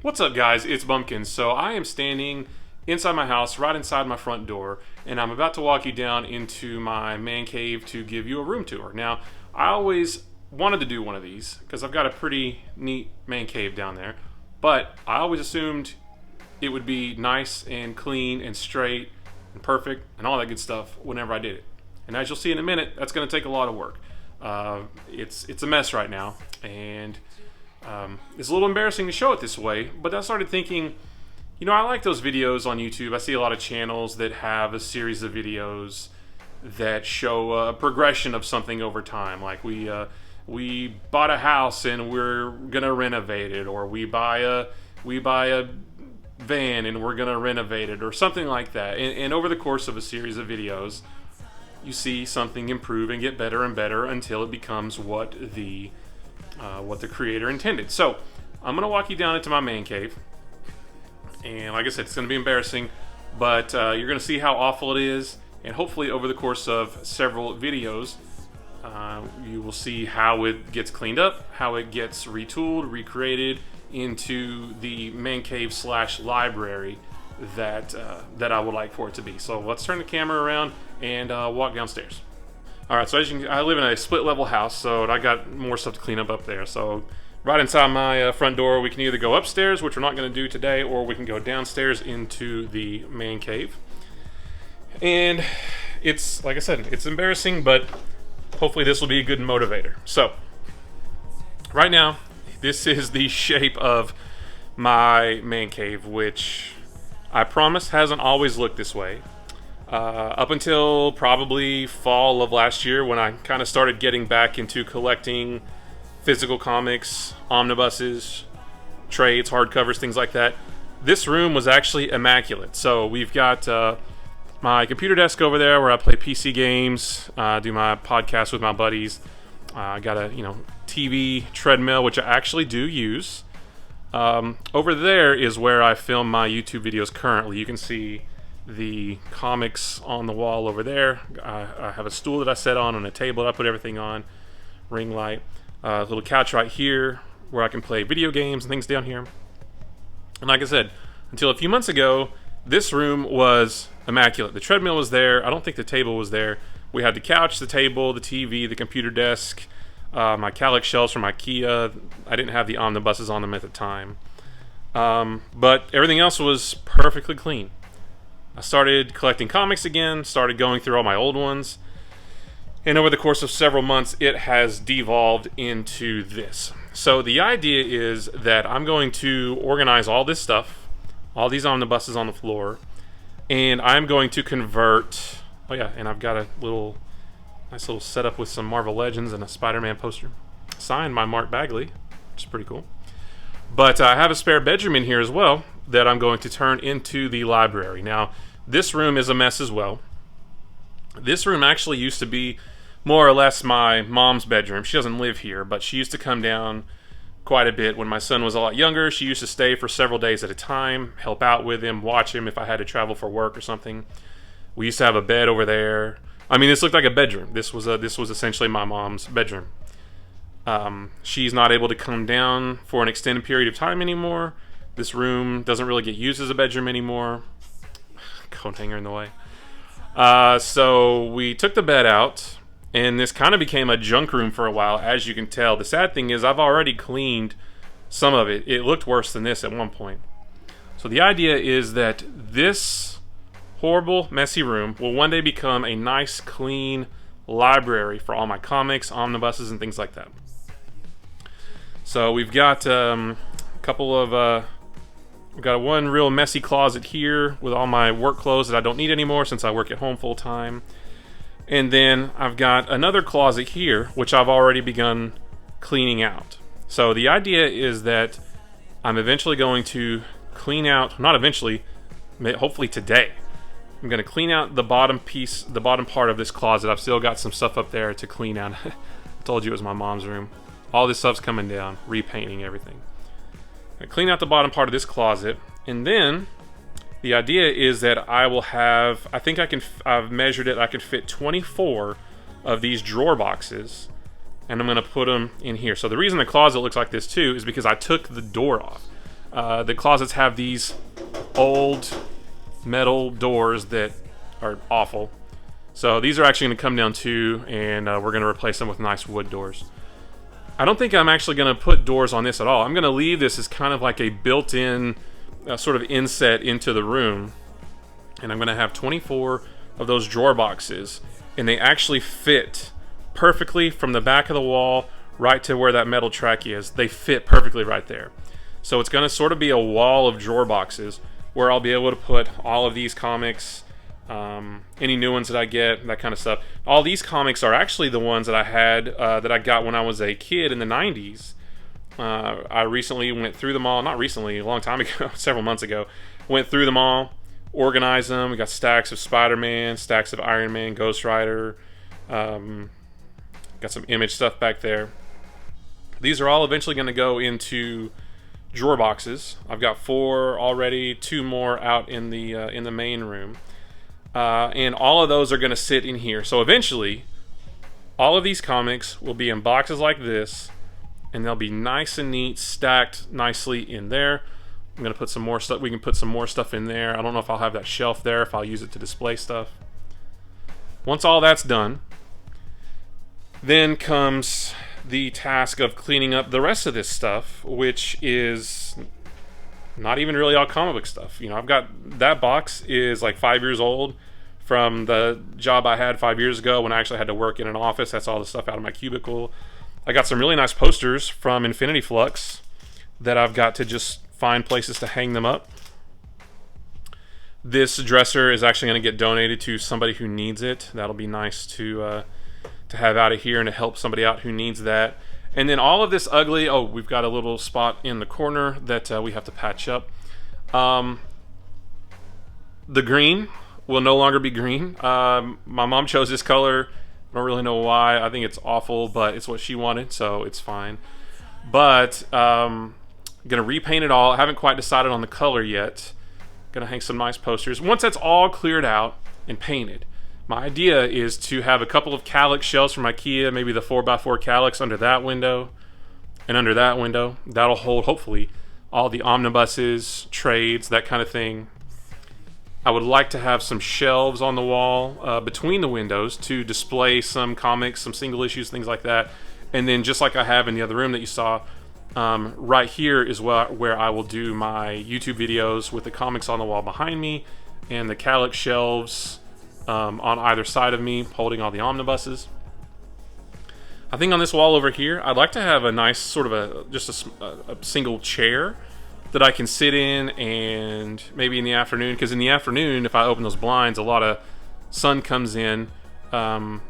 What's up, guys? It's Bumpkin. So I am standing inside my house, right inside my front door, and I'm about to walk you down into my man cave to give you a room tour. Now, I always wanted to do one of these because I've got a pretty neat man cave down there, but I always assumed it would be nice and clean and straight and perfect and all that good stuff whenever I did it. And as you'll see in a minute, that's going to take a lot of work. It's a mess right now, and it's a little embarrassing to show it this way, but I started thinking, I like those videos on YouTube. I see a lot of channels that have a series of videos that show a progression of something over time. Like we bought a house and we're gonna renovate it, or we buy a van and we're gonna renovate it, or something like that. And over the course of a series of videos, you see something improve and get better and better until it becomes what the creator intended. So I'm gonna walk you down into my man cave, and like I said, it's gonna be embarrassing, but you're gonna see how awful it is, and hopefully over the course of several videos, you will see how it gets cleaned up, how it gets retooled, recreated into the man cave slash library that I would like for it to be. So let's turn the camera around and walk downstairs. Alright, so as you can, I live in a split level house, so I got more stuff to clean up there. So right inside my front door, we can either go upstairs, which we're not going to do today, or we can go downstairs into the man cave. And it's, like I said, it's embarrassing, but hopefully this will be a good motivator. So right now, this is the shape of my man cave, which I promise hasn't always looked this way. Up until probably fall of last year, when I kind of started getting back into collecting physical comics, omnibuses, trades, hardcovers, things like that, this room was actually immaculate. So we've got my computer desk over there where I play PC games, do my podcast with my buddies. I got a TV treadmill, which I actually do use. Over there is where I film my YouTube videos currently. You can see the comics on the wall over there. I have a stool that I set on a table that I put everything on, ring light, a little couch right here where I can play video games and things down here. And like I said, until a few months ago, this room was immaculate. The treadmill was there. I don't think the table was there. We had the couch, the table, the TV, the computer desk, my Kallax shelves from IKEA. I didn't have the omnibuses on them at the time. But everything else was perfectly clean. I started collecting comics again, started going through all my old ones, and over the course of several months, it has devolved into this. So the idea is that I'm going to organize all this stuff, all these omnibuses on the floor, and I'm going to convert... Oh yeah, and I've got a nice little setup with some Marvel Legends and a Spider-Man poster, signed by Mark Bagley, which is pretty cool. But I have a spare bedroom in here as well that I'm going to turn into the library. Now, this room is a mess as well. This room actually used to be more or less my mom's bedroom. She doesn't live here, but she used to come down quite a bit when my son was a lot younger. She used to stay for several days at a time, help out with him, watch him if I had to travel for work or something. We used to have a bed over there. I mean, this looked like a bedroom. This was essentially my mom's bedroom. She's not able to come down for an extended period of time anymore. This room doesn't really get used as a bedroom anymore. Coat hanger in the way. So we took the bed out, and this kind of became a junk room for a while, as you can tell. The sad thing is I've already cleaned some of it. It looked worse than this at one point. So the idea is that this horrible, messy room will one day become a nice, clean library for all my comics, omnibuses, and things like that. So we've got a couple of... We've got one real messy closet here with all my work clothes that I don't need anymore since I work at home full time. And then I've got another closet here, which I've already begun cleaning out. So the idea is that I'm eventually going to clean out, not eventually, hopefully today, I'm going to clean out the bottom piece, the bottom part of this closet. I've still got some stuff up there to clean out. I told you it was my mom's room. All this stuff's coming down, repainting everything. I clean out the bottom part of this closet, and then the idea is that I will have, I've measured it, I can fit 24 of these drawer boxes, and I'm going to put them in here. So the reason the closet looks like this too is because I took the door off. The closets have these old metal doors that are awful. So these are actually going to come down too, and we're going to replace them with nice wood doors. I don't think I'm actually going to put doors on this at all. I'm going to leave this as kind of like a built-in sort of inset into the room. And I'm going to have 24 of those drawer boxes. And they actually fit perfectly from the back of the wall right to where that metal track is. They fit perfectly right there. So it's going to sort of be a wall of drawer boxes where I'll be able to put all of these comics, any new ones that I get, that kind of stuff. All these comics are actually the ones that I had, that I got when I was a kid in the 90s. I recently went through them all. Not recently, a long time ago, several months ago. Went through them all, organized them. We got stacks of Spider-Man, stacks of Iron Man, Ghost Rider. Got some Image stuff back there. These are all eventually going to go into drawer boxes. I've got 4 already, 2 more out in the main room. And all of those are going to sit in here. So eventually, all of these comics will be in boxes like this, and they'll be nice and neat, stacked nicely in there. I'm going to put some more stuff. We can put some more stuff in there. I don't know if I'll have that shelf there, if I'll use it to display stuff. Once all that's done, then comes the task of cleaning up the rest of this stuff, which is not even really all comic book stuff. You know, I've got that box is like 5 years old from the job I had 5 years ago when I actually had to work in an office. That's all the stuff out of my cubicle. I got some really nice posters from Infinity Flux that I've got to just find places to hang them up. This dresser is actually going to get donated to somebody who needs it. That'll be nice to have out of here and to help somebody out who needs that. And then all of this ugly, oh, we've got a little spot in the corner that we have to patch up. The green will no longer be green. My mom chose this color. I don't really know why. I think it's awful, but it's what she wanted, so it's fine. But I'm going to repaint it all. I haven't quite decided on the color yet. Going to hang some nice posters. Once that's all cleared out and painted, my idea is to have a couple of Kallax shelves from IKEA, maybe the 4x4 Kallax under that window and under that window. That'll hold, hopefully, all the omnibuses, trades, that kind of thing. I would like to have some shelves on the wall between the windows to display some comics, some single issues, things like that. And then just like I have in the other room that you saw, right here is where I will do my YouTube videos with the comics on the wall behind me and the Kallax shelves on either side of me holding all the omnibuses. I think on this wall over here, I'd like to have a nice sort of a single chair that I can sit in, and maybe in the afternoon, because in the afternoon, if I open those blinds, a lot of sun comes in. Not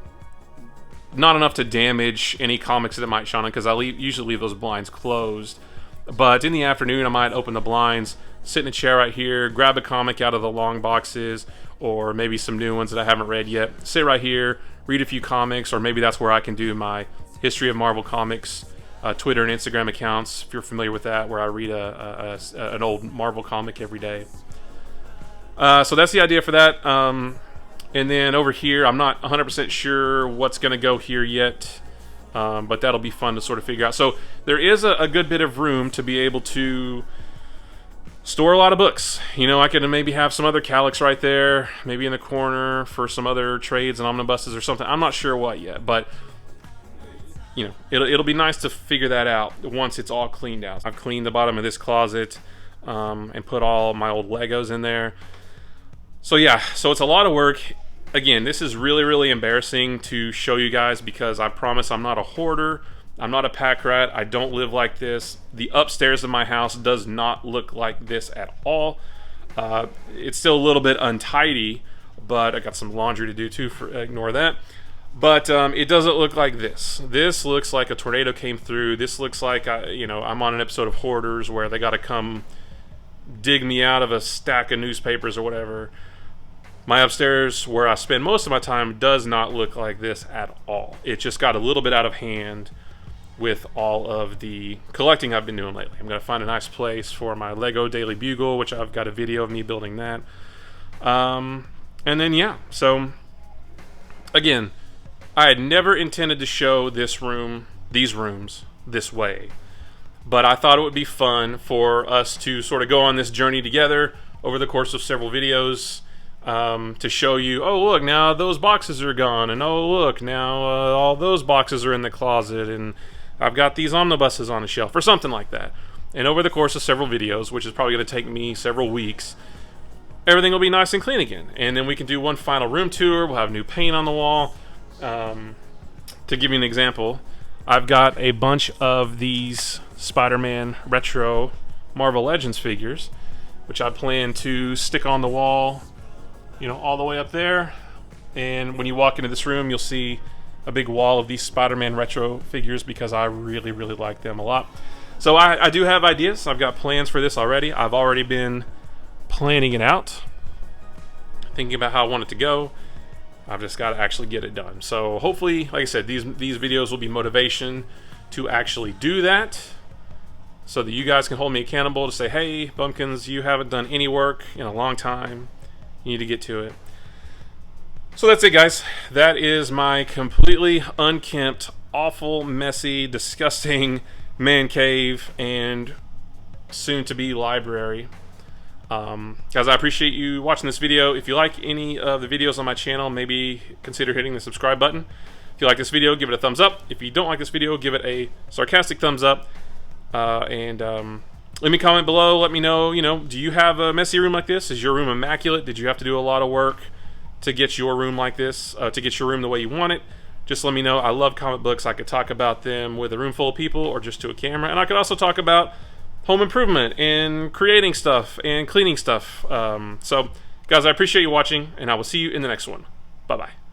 enough to damage any comics that it might shine on, because I usually leave those blinds closed. But in the afternoon, I might open the blinds, sit in a chair right here, grab a comic out of the long boxes, or maybe some new ones that I haven't read yet. Sit right here, read a few comics, or maybe that's where I can do my History of Marvel Comics Twitter and Instagram accounts, if you're familiar with that, where I read an old Marvel comic every day. So that's the idea for that. And then over here, I'm not 100% sure what's going to go here yet, but that'll be fun to sort of figure out. So there is a good bit of room to be able to store a lot of books. You know, I could maybe have some other Kallax right there, maybe in the corner for some other trades and omnibuses or something. I'm not sure what yet, but you know, it'll be nice to figure that out once it's all cleaned out. I've cleaned the bottom of this closet and put all my old Legos in there. So yeah, so it's a lot of work. Again, this is really, really embarrassing to show you guys because I promise I'm not a hoarder. I'm not a pack rat. I don't live like this. The upstairs of my house does not look like this at all. It's still a little bit untidy, but I got some laundry to do too, ignore that. But it doesn't look like this. This looks like a tornado came through. This looks like, I'm on an episode of Hoarders where they got to come dig me out of a stack of newspapers or whatever. My upstairs, where I spend most of my time, does not look like this at all. It just got a little bit out of hand with all of the collecting I've been doing lately. I'm going to find a nice place for my Lego Daily Bugle, which I've got a video of me building that. And then, yeah, so again, I had never intended to show these rooms this way, But I thought it would be fun for us to sort of go on this journey together over the course of several videos, to show you, oh look, now those boxes are gone, and oh look, now all those boxes are in the closet, and I've got these omnibuses on the shelf, or something like that. And over the course of several videos, which is probably going to take me several weeks, everything will be nice and clean again. And then we can do one final room tour. We'll have new paint on the wall. To give you an example, I've got a bunch of these Spider-Man retro Marvel Legends figures, which I plan to stick on the wall, you know, all the way up there. And when you walk into this room, you'll see a big wall of these Spider-Man retro figures because I really, really like them a lot. So I do have ideas. I've got plans for this already. I've already been planning it out, thinking about how I want it to go. I've just got to actually get it done. So hopefully, like I said, these videos will be motivation to actually do that, so that you guys can hold me accountable to say, hey, Bumpkins, you haven't done any work in a long time. You need to get to it. So that's it, guys. That is my completely unkempt, awful, messy, disgusting man cave and soon-to-be library. Guys, I appreciate you watching this video. If you like any of the videos on my channel, maybe consider hitting the subscribe button. If you like this video, give it a thumbs up. If you don't like this video, give it a sarcastic thumbs up. And let me comment below. Let me know, do you have a messy room like this? Is your room immaculate? Did you have to do a lot of work to get your room like this, to get your room the way you want it? Just let me know. I love comic books. I could talk about them with a room full of people or just to a camera. And I could also talk about home improvement and creating stuff and cleaning stuff. So, guys, I appreciate you watching, and I will see you in the next one. Bye-bye.